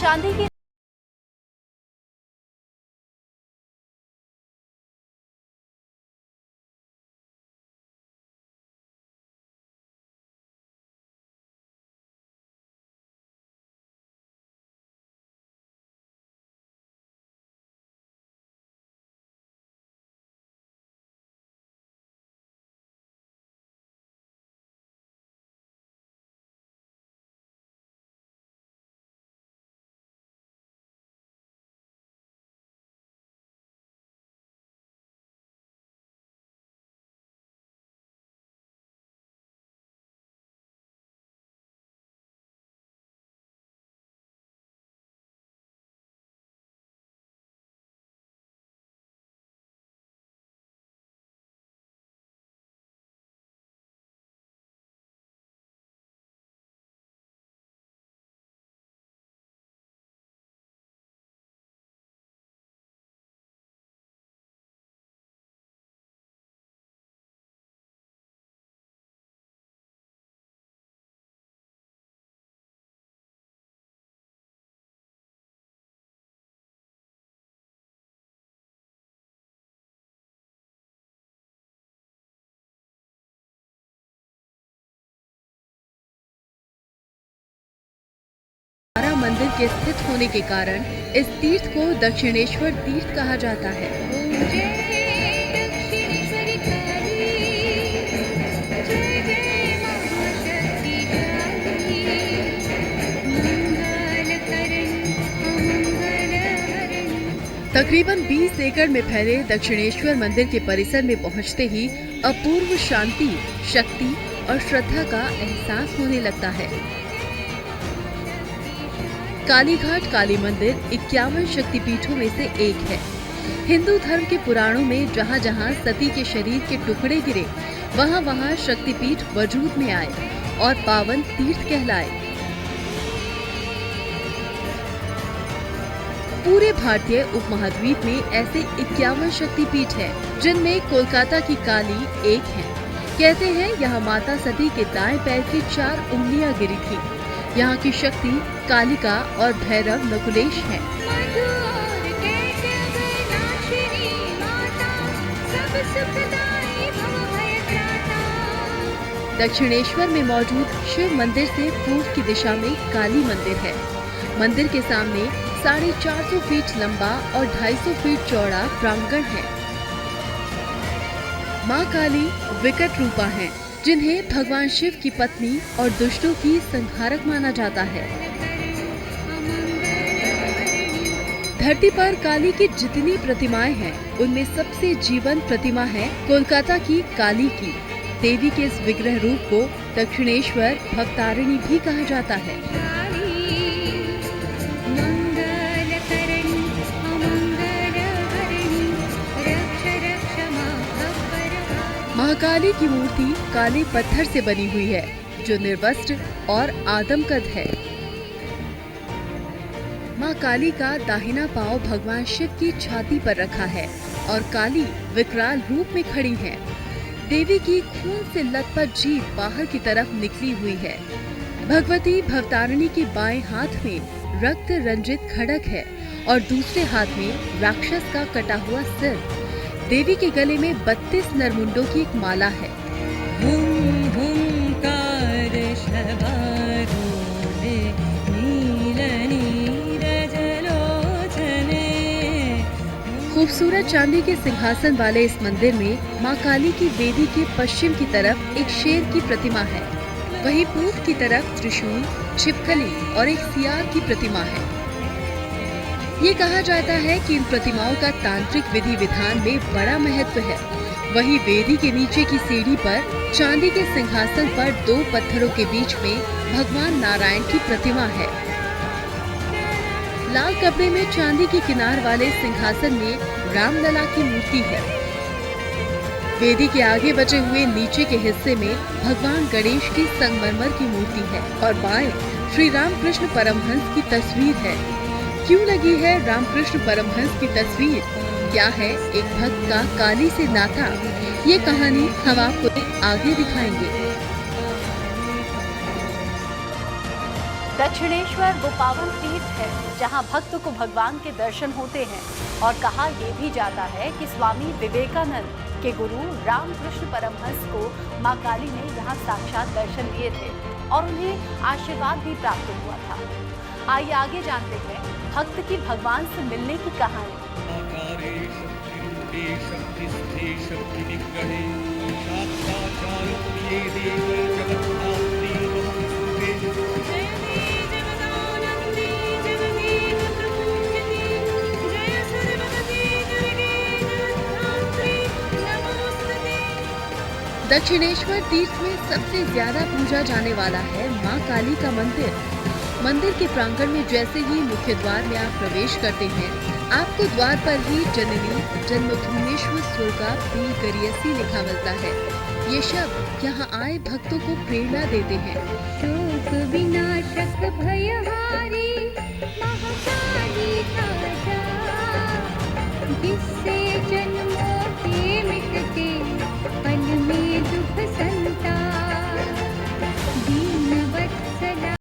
चांदी की मंदिर के स्थित होने के कारण इस तीर्थ को दक्षिणेश्वर तीर्थ कहा जाता है। तकरीबन 20 एकड़ में फैले दक्षिणेश्वर मंदिर के परिसर में पहुंचते ही अपूर्व शांति, शक्ति और श्रद्धा का एहसास होने लगता है। कालीघाट काली मंदिर 51 शक्तिपीठों में से एक है। हिंदू धर्म के पुराणों में जहाँ जहाँ सती के शरीर के टुकड़े गिरे, वहाँ वहाँ शक्तिपीठ वजूद में आए और पावन तीर्थ कहलाए। पूरे भारतीय उपमहाद्वीप में ऐसे 51 शक्तिपीठ हैं, जिनमें कोलकाता की काली एक है। कहते हैं यहाँ माता सती के दाएं पैर की 4 उंगलियां गिरी थी। यहाँ की शक्ति कालिका और भैरव नकुलेश हैं। दक्षिणेश्वर में मौजूद शिव मंदिर से पूर्व की दिशा में काली मंदिर है। मंदिर के सामने 450 फीट लंबा और 250 फीट चौड़ा प्रांगण है। माँ काली विकट रूपा हैं, जिन्हें भगवान शिव की पत्नी और दुष्टों की संहारक माना जाता है। धरती पर काली की जितनी प्रतिमाएं हैं, उनमें सबसे जीवंत प्रतिमा है कोलकाता की काली की। देवी के इस विग्रह रूप को दक्षिणेश्वर भवतारिणी भी कहा जाता है। महाकाली की मूर्ति काले पत्थर से बनी हुई है, जो निर्वस्त्र और आदमकद है। माँ काली का दाहिना पांव भगवान शिव की छाती पर रखा है और काली विकराल रूप में खड़ी है। देवी की खून से लथपथ जीभ बाहर की तरफ निकली हुई है। भगवती भवतारिणी के बाएं हाथ में रक्त रंजित खड्ग है और दूसरे हाथ में राक्षस का कटा हुआ सिर। देवी के गले में 32 नरमुंडों की एक माला है। खूबसूरत चांदी के सिंहासन वाले इस मंदिर में माँ काली की वेदी के पश्चिम की तरफ एक शेर की प्रतिमा है। वहीं पूर्व की तरफ त्रिशूल, छिपकली और एक सियार की प्रतिमा है। ये कहा जाता है कि इन प्रतिमाओं का तांत्रिक विधि विधान में बड़ा महत्व है। वहीं वेदी के नीचे की सीढ़ी पर चांदी के सिंहासन पर 2 पत्थरों के बीच में भगवान नारायण की प्रतिमा है। लाल कपड़े में चांदी की किनार वाले सिंहासन में रामलला की मूर्ति है। वेदी के आगे बचे हुए नीचे के हिस्से में भगवान गणेश की संगमरमर की मूर्ति है और बाएं श्री रामकृष्ण परमहंस की तस्वीर है। क्यों लगी है रामकृष्ण परमहंस की तस्वीर? क्या है एक भक्त का काली से नाता? ये कहानी हम आपको आगे दिखाएंगे। दक्षिणेश्वर वो पावन तीर्थ है जहां भक्त को भगवान के दर्शन होते हैं और कहा यह भी जाता है कि स्वामी विवेकानंद के गुरु रामकृष्ण परमहंस को मां काली ने यहां साक्षात दर्शन दिए थे और उन्हें आशीर्वाद भी प्राप्त हुआ था। आइए आगे जानते हैं भक्त की भगवान से मिलने की कहानी। दक्षिणेश्वर तीर्थ में सबसे ज्यादा पूजा जाने वाला है मां काली का मंदिर। मंदिर के प्रांगण में जैसे ही मुख्य द्वार में आप प्रवेश करते हैं, आपको द्वार पर ही जननी जन्मभूमेश्वर स्वर्गा करियसी लिखा मिलता है। ये शब्द यहाँ आए भक्तों को प्रेरणा देते हैं। शोक विनाशक भयहारी महाकाली ताजा, जिससे जन्मों के मिटते पल में दुख संताप, दीन वत्सला।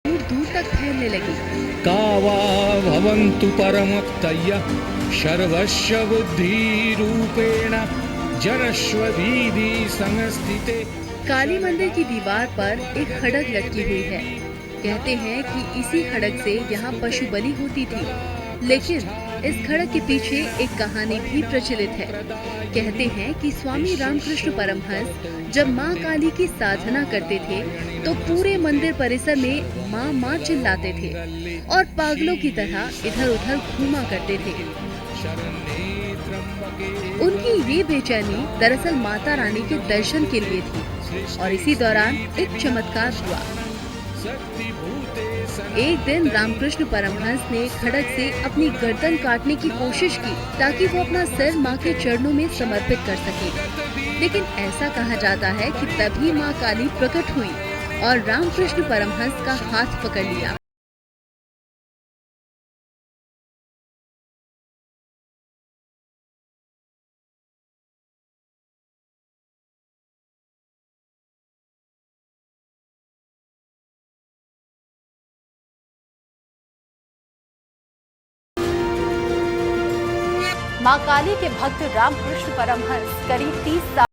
दूर दूर तक फैलने लगी। कावा भवन्तु परमक्तय्यः सर्वस्य बुद्धिरूपेण जनस्वधीधि संस्थिते। काली मंदिर की दीवार पर एक खड़ग लटकी हुई है। कहते हैं कि इसी खड़ग से यहाँ पशु बलि होती थी, लेकिन इस खड़ग के पीछे एक कहानी भी प्रचलित है। कहते हैं कि स्वामी रामकृष्ण परमहंस जब माँ काली की साधना करते थे तो पूरे मंदिर परिसर में माँ माँ चिल्लाते थे और पागलों की तरह इधर उधर घूमा करते थे। ये बेचैनी दरअसल माता रानी के दर्शन के लिए थी और इसी दौरान एक चमत्कार हुआ। एक दिन रामकृष्ण परमहंस ने खड़ग से अपनी गर्दन काटने की कोशिश की ताकि वो अपना सिर माँ के चरणों में समर्पित कर सके, लेकिन ऐसा कहा जाता है कि तभी माँ काली प्रकट हुई और रामकृष्ण परमहंस का हाथ पकड़ लिया। मां काली के भक्त रामकृष्ण परमहंस करीब 30 साल